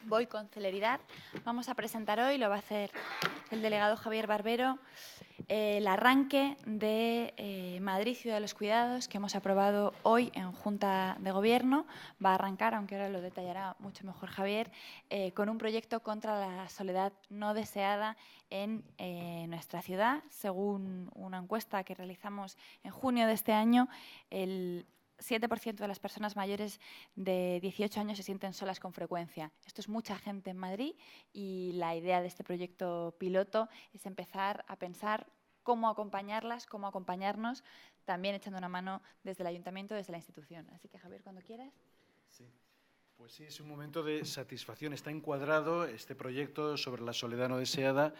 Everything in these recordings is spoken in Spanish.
Voy con celeridad. Vamos a presentar hoy, lo va a hacer el delegado Javier Barbero, el arranque de Madrid, Ciudad de los Cuidados, que hemos aprobado hoy en Junta de Gobierno. Va a arrancar, aunque ahora lo detallará mucho mejor Javier, con un proyecto contra la soledad no deseada en nuestra ciudad. Según una encuesta que realizamos en junio de este año, el 7% de las personas mayores de 18 años se sienten solas con frecuencia. Esto es mucha gente en Madrid y la idea de este proyecto piloto es empezar a pensar cómo acompañarlas, cómo acompañarnos, también echando una mano desde el ayuntamiento, desde la institución. Así que, Javier, cuando quieras. Sí. Pues sí, es un momento de satisfacción. Está encuadrado este proyecto sobre la soledad no deseada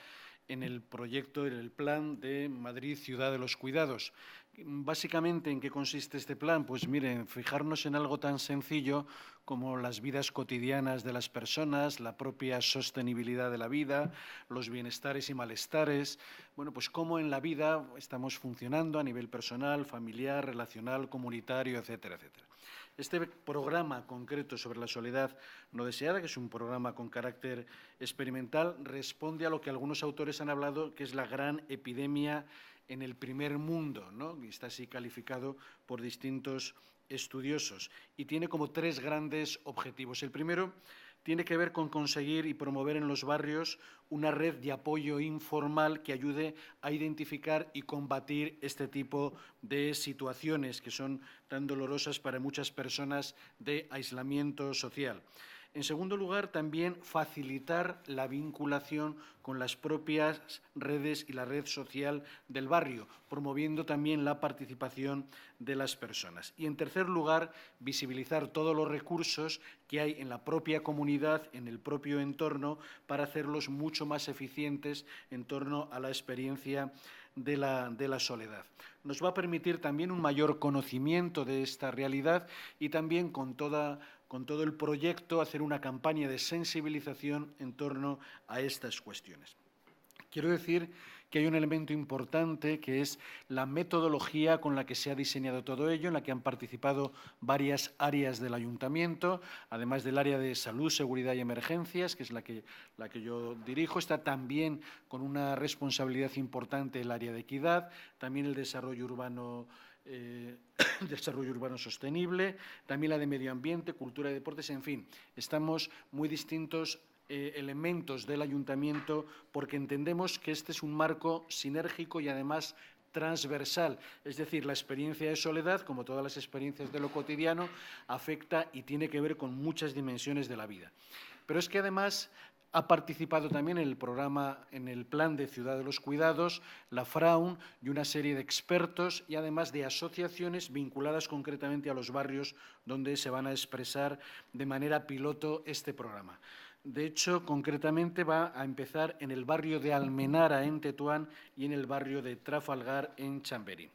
en el proyecto, en el plan de Madrid, Ciudad de los Cuidados. Básicamente, ¿en qué consiste este plan? Pues miren, fijarnos en algo tan sencillo como las vidas cotidianas de las personas, la propia sostenibilidad de la vida, los bienestares y malestares. Bueno, pues cómo en la vida estamos funcionando a nivel personal, familiar, relacional, comunitario, etcétera, etcétera. Este programa concreto sobre la soledad no deseada, que es un programa con carácter experimental, responde a lo que algunos autores han hablado, que es la gran epidemia en el primer mundo, ¿no? Y está así calificado por distintos estudiosos. Y tiene como tres grandes objetivos. El primero tiene que ver con conseguir y promover en los barrios una red de apoyo informal que ayude a identificar y combatir este tipo de situaciones que son tan dolorosas para muchas personas de aislamiento social. En segundo lugar, también facilitar la vinculación con las propias redes y la red social del barrio, promoviendo también la participación de las personas. Y, en tercer lugar, visibilizar todos los recursos que hay en la propia comunidad, en el propio entorno, para hacerlos mucho más eficientes en torno a la experiencia de la soledad. Nos va a permitir también un mayor conocimiento de esta realidad y también con todo el proyecto hacer una campaña de sensibilización en torno a estas cuestiones. Quiero decir que hay un elemento importante que es la metodología con la que se ha diseñado todo ello, en la que han participado varias áreas del ayuntamiento, además del área de salud, seguridad y emergencias, que es la que yo dirijo. Está también con una responsabilidad importante el área de equidad, también el desarrollo urbano sostenible, también la de medio ambiente, cultura y deportes, en fin, estamos muy distintos elementos del ayuntamiento porque entendemos que este es un marco sinérgico y además transversal, es decir, la experiencia de soledad, como todas las experiencias de lo cotidiano, afecta y tiene que ver con muchas dimensiones de la vida. Pero es que además ha participado también en el programa, en el plan de Ciudad de los Cuidados, la FRAUN y una serie de expertos y además de asociaciones vinculadas concretamente a los barrios donde se van a expresar de manera piloto este programa. De hecho, concretamente va a empezar en el barrio de Almenara, en Tetuán, y en el barrio de Trafalgar, en Chamberí.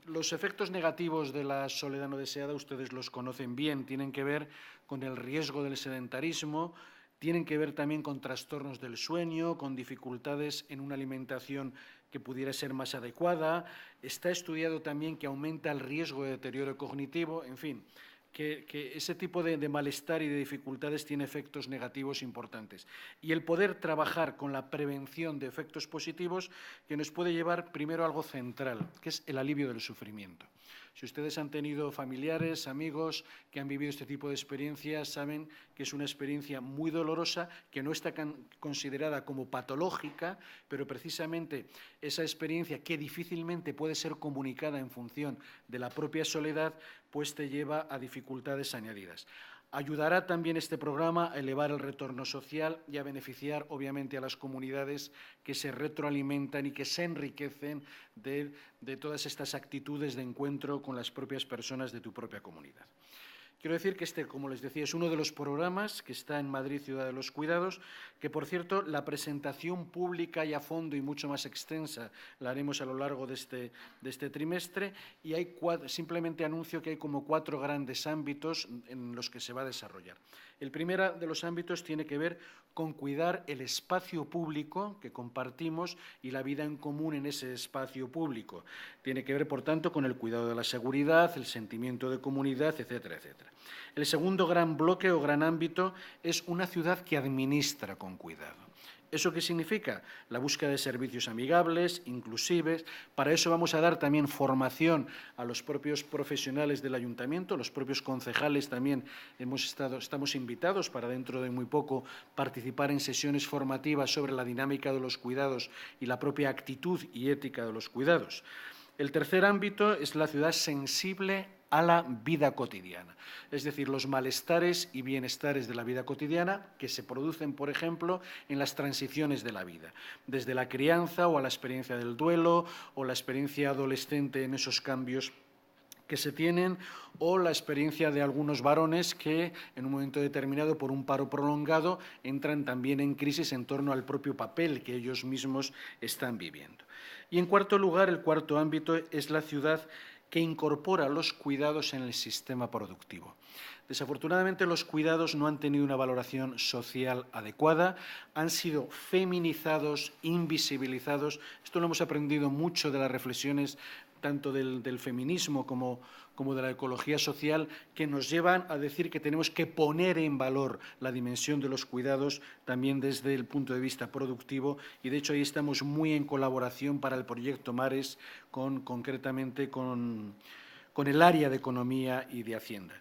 Los efectos negativos de la soledad no deseada, ustedes los conocen bien, tienen que ver con el riesgo del sedentarismo, tienen que ver también con trastornos del sueño, con dificultades en una alimentación que pudiera ser más adecuada. Está estudiado también que aumenta el riesgo de deterioro cognitivo, en fin, que ese tipo de malestar y de dificultades tiene efectos negativos importantes. Y el poder trabajar con la prevención de efectos positivos que nos puede llevar primero a algo central, que es el alivio del sufrimiento. Si ustedes han tenido familiares, amigos que han vivido este tipo de experiencias, saben que es una experiencia muy dolorosa, que no está considerada como patológica, pero precisamente esa experiencia que difícilmente puede ser comunicada en función de la propia soledad, pues te lleva a dificultades añadidas. Ayudará también este programa a elevar el retorno social y a beneficiar, obviamente, a las comunidades que se retroalimentan y que se enriquecen de todas estas actitudes de encuentro con las propias personas de tu propia comunidad. Quiero decir que este, como les decía, es uno de los programas que está en Madrid, Ciudad de los Cuidados, que, por cierto, la presentación pública y a fondo y mucho más extensa la haremos a lo largo de este trimestre y simplemente anuncio que hay como 4 grandes ámbitos en los que se va a desarrollar. El primero de los ámbitos tiene que ver con cuidar el espacio público que compartimos y la vida en común en ese espacio público. Tiene que ver, por tanto, con el cuidado de la seguridad, el sentimiento de comunidad, etcétera, etcétera. El segundo gran bloque o gran ámbito es una ciudad que administra con cuidado. ¿Eso qué significa? La búsqueda de servicios amigables, inclusivos. Para eso vamos a dar también formación a los propios profesionales del ayuntamiento, los propios concejales también estamos invitados para dentro de muy poco participar en sesiones formativas sobre la dinámica de los cuidados y la propia actitud y ética de los cuidados. El tercer ámbito es la ciudad sensible a la vida cotidiana, es decir, los malestares y bienestares de la vida cotidiana que se producen, por ejemplo, en las transiciones de la vida, desde la crianza o a la experiencia del duelo o la experiencia adolescente en esos cambios que se tienen, o la experiencia de algunos varones que en un momento determinado, por un paro prolongado, entran también en crisis en torno al propio papel que ellos mismos están viviendo. Y en cuarto lugar, el cuarto ámbito es la ciudad que incorpora los cuidados en el sistema productivo. Desafortunadamente, los cuidados no han tenido una valoración social adecuada, han sido feminizados, invisibilizados. Esto lo hemos aprendido mucho de las reflexiones tanto del feminismo como de la ecología social, que nos llevan a decir que tenemos que poner en valor la dimensión de los cuidados también desde el punto de vista productivo, y de hecho ahí estamos muy en colaboración para el proyecto Mares, concretamente con el área de Economía y de Hacienda.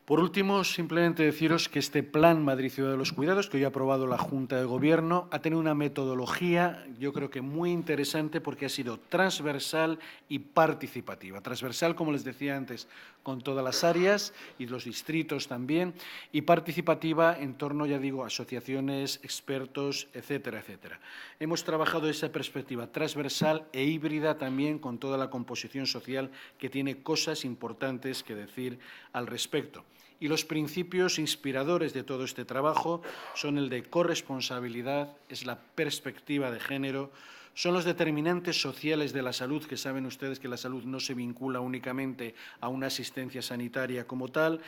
Por último, simplemente deciros que este Plan Madrid Ciudad de los Cuidados, que hoy ha aprobado la Junta de Gobierno, ha tenido una metodología, yo creo que muy interesante, porque ha sido transversal y participativa. Transversal, como les decía antes, con todas las áreas y los distritos también, y participativa en torno, ya digo, a asociaciones, expertos, etcétera, etcétera. Hemos trabajado esa perspectiva transversal e híbrida también con toda la composición social, que tiene cosas importantes que decir al respecto. Y los principios inspiradores de todo este trabajo son el de corresponsabilidad, es la perspectiva de género, son los determinantes sociales de la salud, que saben ustedes que la salud no se vincula únicamente a una asistencia sanitaria como tal,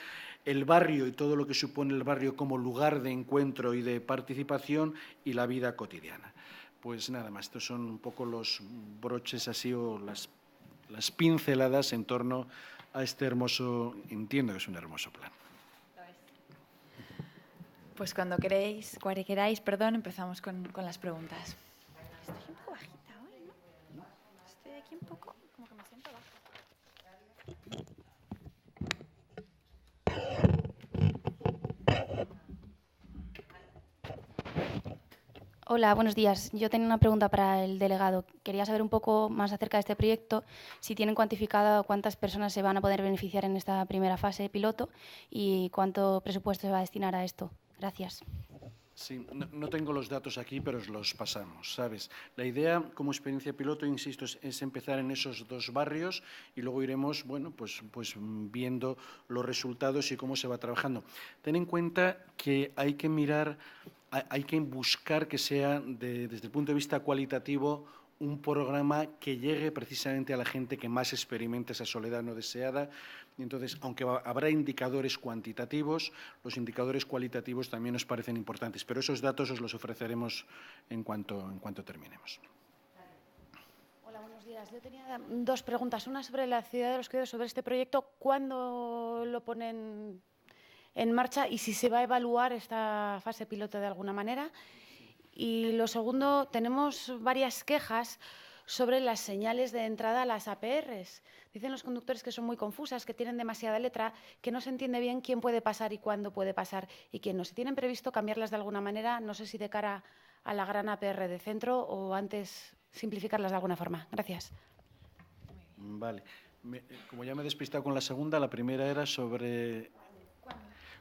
el barrio y todo lo que supone el barrio como lugar de encuentro y de participación, y la vida cotidiana. Pues nada más, estos son un poco los broches así o las pinceladas en torno a este hermoso, entiendo que es un hermoso plan. Pues cuando queráis, empezamos con las preguntas. Estoy un poco bajita hoy, ¿no? Estoy aquí un poco, como que me siento baja. Hola, buenos días. Yo tenía una pregunta para el delegado. Quería saber un poco más acerca de este proyecto, si tienen cuantificado cuántas personas se van a poder beneficiar en esta primera fase piloto y cuánto presupuesto se va a destinar a esto. Gracias. Sí, no tengo los datos aquí, pero os los pasamos, ¿sabes? La idea, como experiencia piloto, insisto, es empezar en esos dos barrios y luego iremos, bueno, pues viendo los resultados y cómo se va trabajando. Ten en cuenta que hay que mirar, hay que buscar que sea, desde el punto de vista cualitativo, un programa que llegue precisamente a la gente que más experimenta esa soledad no deseada. Y entonces, aunque habrá indicadores cuantitativos, los indicadores cualitativos también nos parecen importantes, pero esos datos os los ofreceremos en cuanto terminemos. Hola, buenos días. Yo tenía dos preguntas. Una sobre la Ciudad de los Cuidados, sobre este proyecto, ¿cuándo lo ponen en marcha y si se va a evaluar esta fase piloto de alguna manera? Y lo segundo, tenemos varias quejas sobre las señales de entrada a las APRs. Dicen los conductores que son muy confusas, que tienen demasiada letra, que no se entiende bien quién puede pasar y cuándo puede pasar y quién no. Si tienen previsto cambiarlas de alguna manera, no sé si de cara a la gran APR de centro o antes simplificarlas de alguna forma. Gracias. Vale. Como ya me he despistado con la segunda, la primera era sobre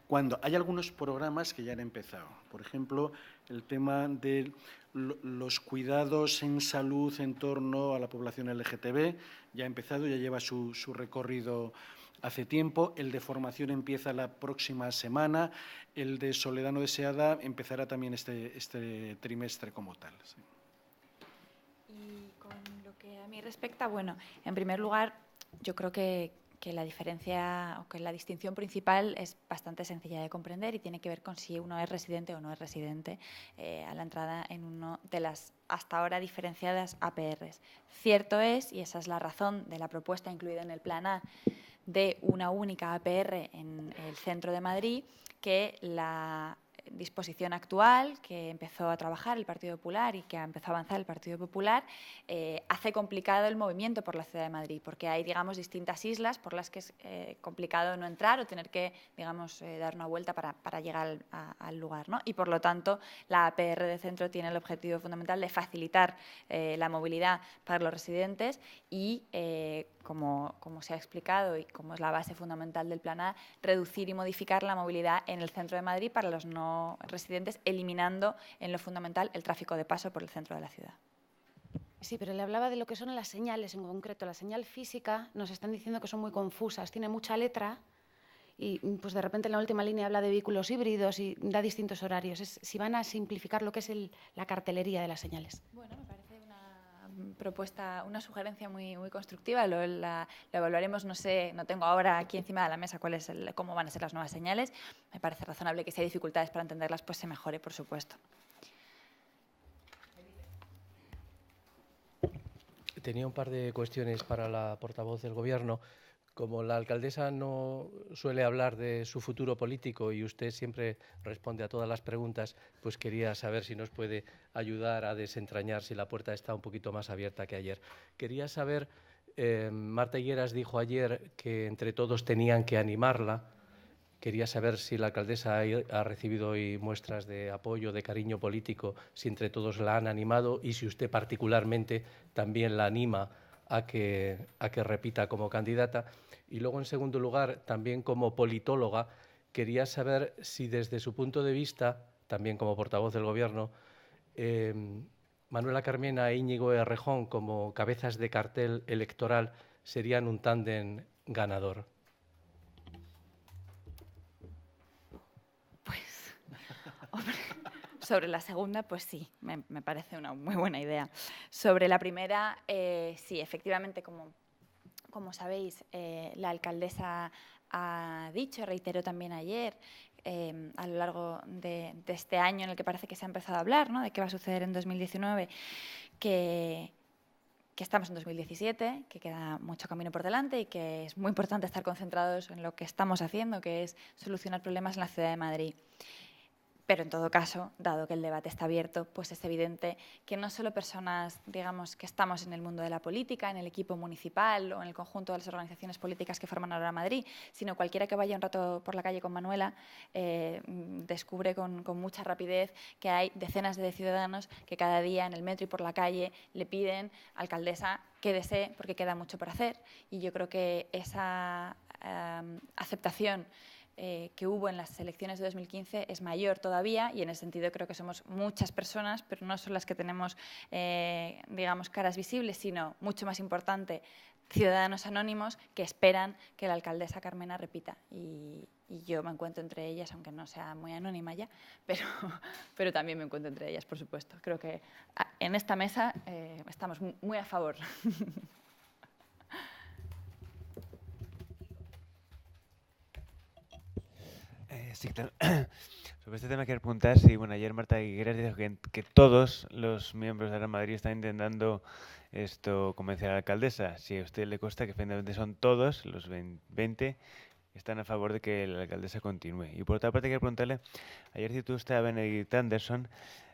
cuando hay algunos programas que ya han empezado. Por ejemplo, el tema de los cuidados en salud en torno a la población LGTB ya ha empezado, ya lleva su recorrido hace tiempo. El de formación empieza la próxima semana. El de soledad no deseada empezará también este trimestre como tal. Sí. Y con lo que a mí respecta, bueno, en primer lugar, yo creo que la diferencia o que la distinción principal es bastante sencilla de comprender y tiene que ver con si uno es residente o no es residente a la entrada en una de las hasta ahora diferenciadas APRs. Cierto es, y esa es la razón de la propuesta incluida en el Plan A, de una única APR en el centro de Madrid, que la disposición actual que empezó a trabajar el Partido Popular y que empezó a avanzar el Partido Popular hace complicado el movimiento por la ciudad de Madrid, porque hay, digamos, distintas islas por las que es complicado no entrar o tener que, digamos, dar una vuelta para llegar al lugar, ¿no? Y, por lo tanto, la APR de centro tiene el objetivo fundamental de facilitar la movilidad para los residentes y, como se ha explicado y como es la base fundamental del Plan A, reducir y modificar la movilidad en el centro de Madrid para los no residentes, eliminando en lo fundamental el tráfico de paso por el centro de la ciudad. Sí, pero le hablaba de lo que son las señales en concreto. La señal física nos están diciendo que son muy confusas, tiene mucha letra y pues de repente en la última línea habla de vehículos híbridos y da distintos horarios. Si van a simplificar lo que es la cartelería de las señales. Bueno, me parece una propuesta, una sugerencia muy constructiva. Lo evaluaremos, no sé, no tengo ahora aquí encima de la mesa cómo van a ser las nuevas señales. Me parece razonable que si hay dificultades para entenderlas, pues se mejore, por supuesto. Tenía un par de cuestiones para la portavoz del Gobierno. Como la alcaldesa no suele hablar de su futuro político y usted siempre responde a todas las preguntas, pues quería saber si nos puede ayudar a desentrañar si la puerta está un poquito más abierta que ayer. Quería saber, Marta Higueras dijo ayer que entre todos tenían que animarla. Quería saber si la alcaldesa ha recibido hoy muestras de apoyo, de cariño político, si entre todos la han animado y si usted particularmente también la anima a que repita como candidata. Y luego, en segundo lugar, también como politóloga, quería saber si desde su punto de vista, también como portavoz del Gobierno, Manuela Carmena e Íñigo Errejón como cabezas de cartel electoral serían un tándem ganador. Pues, hombre, sobre la segunda, pues sí, me parece una muy buena idea. Sobre la primera, sí, efectivamente, como sabéis, la alcaldesa ha dicho, reiteró también ayer, a lo largo de este año en el que parece que se ha empezado a hablar, ¿no?, de qué va a suceder en 2019, que estamos en 2017, que queda mucho camino por delante y que es muy importante estar concentrados en lo que estamos haciendo, que es solucionar problemas en la ciudad de Madrid. Pero, en todo caso, dado que el debate está abierto, pues es evidente que no solo personas, digamos, que estamos en el mundo de la política, en el equipo municipal o en el conjunto de las organizaciones políticas que forman ahora Madrid, sino cualquiera que vaya un rato por la calle con Manuela, descubre con mucha rapidez que hay decenas de ciudadanos que cada día en el metro y por la calle le piden: alcaldesa, quédese porque queda mucho por hacer. Y yo creo que esa aceptación que hubo en las elecciones de 2015 es mayor todavía, y en ese sentido creo que somos muchas personas, pero no son las que tenemos, digamos, caras visibles, sino, mucho más importante, ciudadanos anónimos que esperan que la alcaldesa Carmena repita. Y yo me encuentro entre ellas, aunque no sea muy anónima ya, pero también me encuentro entre ellas, por supuesto. Creo que en esta mesa estamos muy a favor. Sí, claro. Sobre este tema quiero preguntar si, bueno, ayer Marta Higueras dijo que todos los miembros de Real Madrid están intentando convencer a la alcaldesa. Si a usted le consta que efectivamente son todos, los 20, están a favor de que la alcaldesa continúe. Y por otra parte quiero preguntarle, ayer citó usted a Benedict Anderson,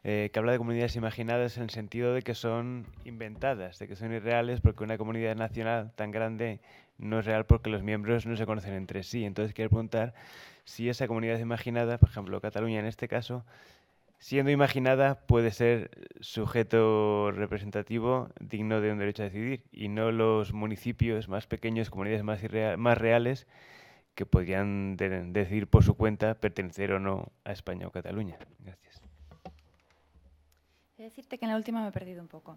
que habla de comunidades imaginadas en el sentido de que son inventadas, de que son irreales porque una comunidad nacional tan grande no es real porque los miembros no se conocen entre sí. Entonces quiero preguntar si esa comunidad imaginada, por ejemplo Cataluña en este caso, siendo imaginada, puede ser sujeto representativo digno de un derecho a decidir, y no los municipios más pequeños, comunidades más reales, que podrían decidir por su cuenta pertenecer o no a España o Cataluña. Gracias. He de decirte que en la última me he perdido un poco.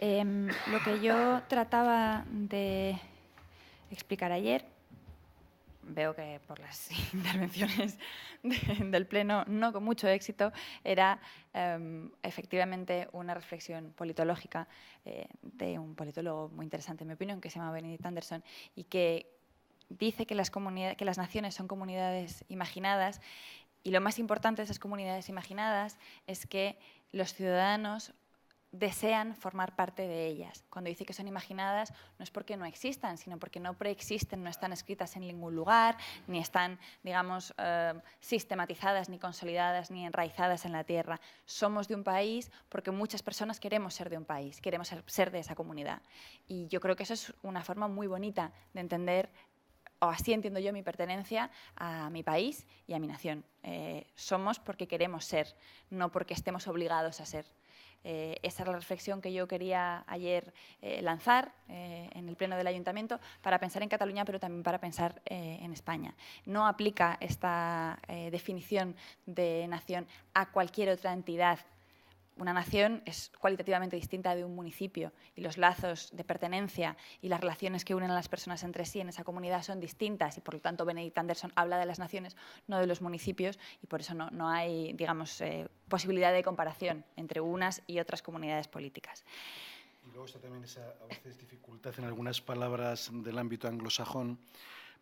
Lo que yo trataba de explicar ayer, veo que por las intervenciones del Pleno, no con mucho éxito, era efectivamente una reflexión politológica de un politólogo muy interesante, en mi opinión, que se llama Benedict Anderson, y que dice que las naciones son comunidades imaginadas, y lo más importante de esas comunidades imaginadas es que los ciudadanos desean formar parte de ellas. Cuando dice que son imaginadas, no es porque no existan, sino porque no preexisten, no están escritas en ningún lugar, ni están, digamos, sistematizadas, ni consolidadas, ni enraizadas en la tierra. Somos de un país porque muchas personas queremos ser de un país, queremos ser de esa comunidad. Y yo creo que eso es una forma muy bonita de entender, o así entiendo yo mi pertenencia a mi país y a mi nación. Somos porque queremos ser, no porque estemos obligados a ser. Esa es la reflexión que yo quería ayer lanzar en el Pleno del Ayuntamiento para pensar en Cataluña, pero también para pensar en España. No aplica esta definición de nación a cualquier otra entidad. Una nación es cualitativamente distinta de un municipio y los lazos de pertenencia y las relaciones que unen a las personas entre sí en esa comunidad son distintas y, por lo tanto, Benedict Anderson habla de las naciones, no de los municipios, y por eso no hay, digamos, posibilidad de comparación entre unas y otras comunidades políticas. Y luego está también esa, a veces, dificultad en algunas palabras del ámbito anglosajón,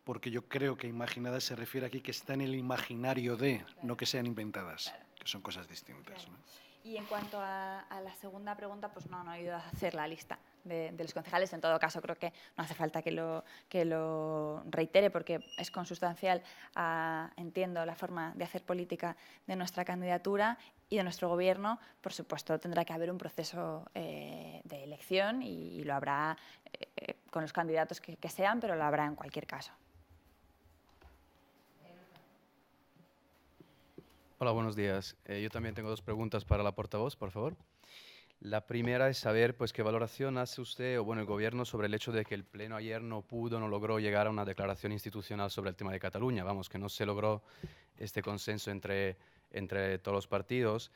porque yo creo que imaginadas se refiere aquí que está en el imaginario de, no que sean inventadas, que son cosas distintas, ¿no? Y en cuanto a la segunda pregunta, pues no he ido a hacer la lista de los concejales. En todo caso, creo que no hace falta que lo reitere porque es consustancial a, entiendo, la forma de hacer política de nuestra candidatura y de nuestro gobierno. Por supuesto, tendrá que haber un proceso de elección y lo habrá con los candidatos que sean, pero lo habrá en cualquier caso. Hola, buenos días. Yo también tengo dos preguntas para la portavoz, por favor. La primera es saber pues, qué valoración hace usted o el Gobierno sobre el hecho de que el Pleno ayer no logró llegar a una declaración institucional sobre el tema de Cataluña. Vamos, que no se logró este consenso entre todos los partidos.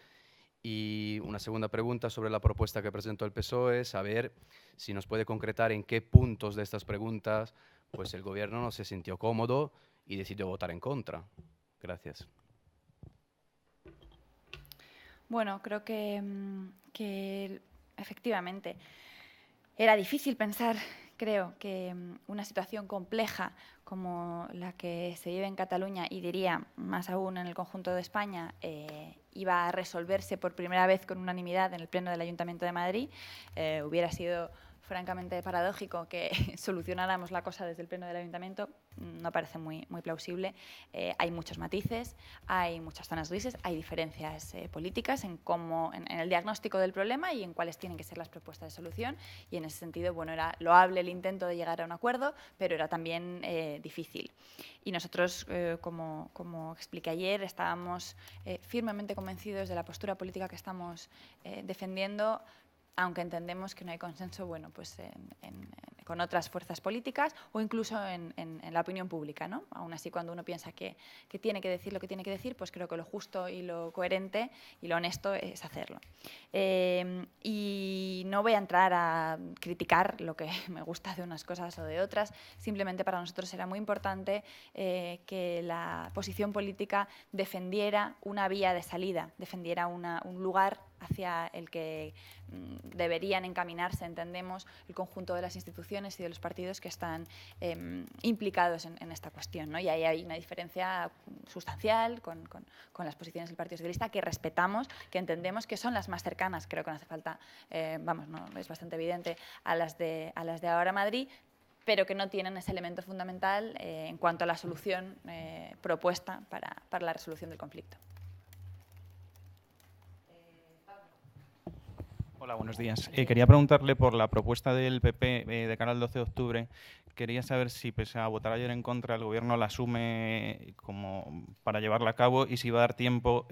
Y una segunda pregunta sobre la propuesta que presentó el PSOE, saber si nos puede concretar en qué puntos de estas preguntas pues, el Gobierno no se sintió cómodo y decidió votar en contra. Gracias. Bueno, creo que efectivamente era difícil pensar, creo, que una situación compleja como la que se vive en Cataluña, y diría más aún en el conjunto de España, iba a resolverse por primera vez con unanimidad en el Pleno del Ayuntamiento de Madrid. Hubiera sido francamente paradójico que solucionáramos la cosa desde el Pleno del Ayuntamiento. No parece muy plausible. Hay muchos matices, hay muchas zonas grises, hay diferencias políticas en el diagnóstico del problema y en cuáles tienen que ser las propuestas de solución. Y en ese sentido, bueno, era loable el intento de llegar a un acuerdo, pero era también difícil. Y nosotros, como expliqué ayer, estábamos firmemente convencidos de la postura política que estamos defendiendo, aunque entendemos que no hay consenso pues con otras fuerzas políticas o incluso en la opinión pública, ¿no? Aún así, cuando uno piensa que tiene que decir lo que tiene que decir, pues creo que lo justo y lo coherente y lo honesto es hacerlo. Y no voy a entrar a criticar lo que me gusta de unas cosas o de otras, simplemente para nosotros era muy importante que la posición política defendiera una vía de salida, defendiera un lugar hacia el que deberían encaminarse, entendemos, el conjunto de las instituciones y de los partidos que están implicados en esta cuestión, ¿no? Y ahí hay una diferencia sustancial con las posiciones del Partido Socialista que respetamos, que entendemos que son las más cercanas, creo que no hace falta, no es bastante evidente, a las de ahora Madrid, pero que no tienen ese elemento fundamental en cuanto a la solución propuesta para la resolución del conflicto. Hola, buenos días. Quería preguntarle por la propuesta del PP de cara al 12 de octubre. Quería saber si, pese a votar ayer en contra, el Gobierno la asume como para llevarla a cabo y si va a dar tiempo,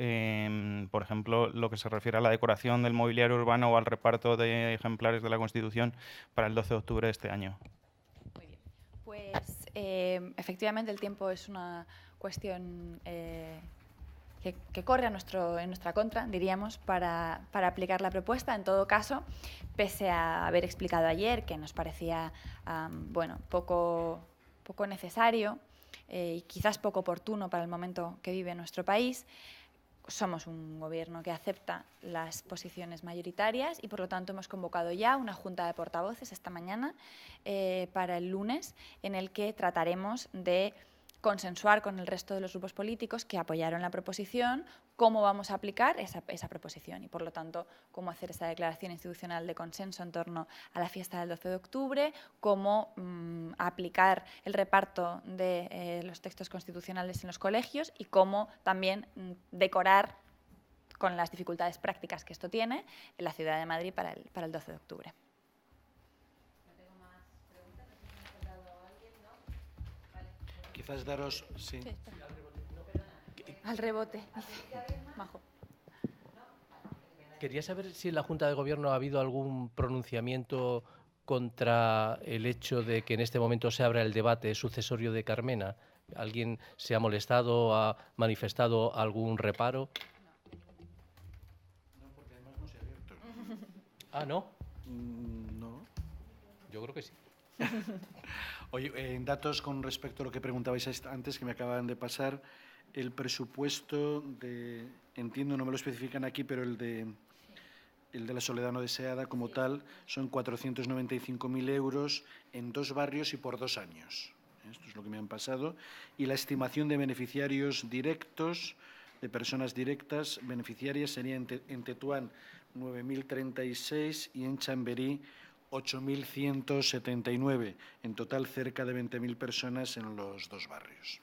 por ejemplo, lo que se refiere a la decoración del mobiliario urbano o al reparto de ejemplares de la Constitución para el 12 de octubre de este año. Muy bien. Pues efectivamente el tiempo es una cuestión que corre en nuestra contra, diríamos, para aplicar la propuesta. En todo caso, pese a haber explicado ayer que nos parecía poco necesario y quizás poco oportuno para el momento que vive nuestro país, somos un gobierno que acepta las posiciones mayoritarias y, por lo tanto, hemos convocado ya una junta de portavoces esta mañana para el lunes, en el que trataremos de consensuar con el resto de los grupos políticos que apoyaron la proposición cómo vamos a aplicar esa proposición y, por lo tanto, cómo hacer esa declaración institucional de consenso en torno a la fiesta del 12 de octubre, cómo aplicar el reparto de los textos constitucionales en los colegios y cómo también decorar, con las dificultades prácticas que esto tiene, la ciudad de Madrid para el 12 de octubre. Quizás daros... Sí. Al rebote. Majo. Quería saber si en la Junta de Gobierno ha habido algún pronunciamiento contra el hecho de que en este momento se abra el debate sucesorio de Carmena. ¿Alguien se ha molestado, ha manifestado algún reparo? No, porque además no se ha abierto. Ah, ¿no? No. Yo creo que sí. Oye, en datos con respecto a lo que preguntabais antes, que me acaban de pasar, el presupuesto de, entiendo, no me lo especifican aquí, pero el de la Soledad no deseada como tal son 495.000 euros en 2 barrios y por 2 años. Esto es lo que me han pasado. Y la estimación de beneficiarios directos, de personas directas beneficiarias, sería en Tetuán 9.036 y en Chamberí 8.179, en total cerca de 20.000 personas en los 2 barrios.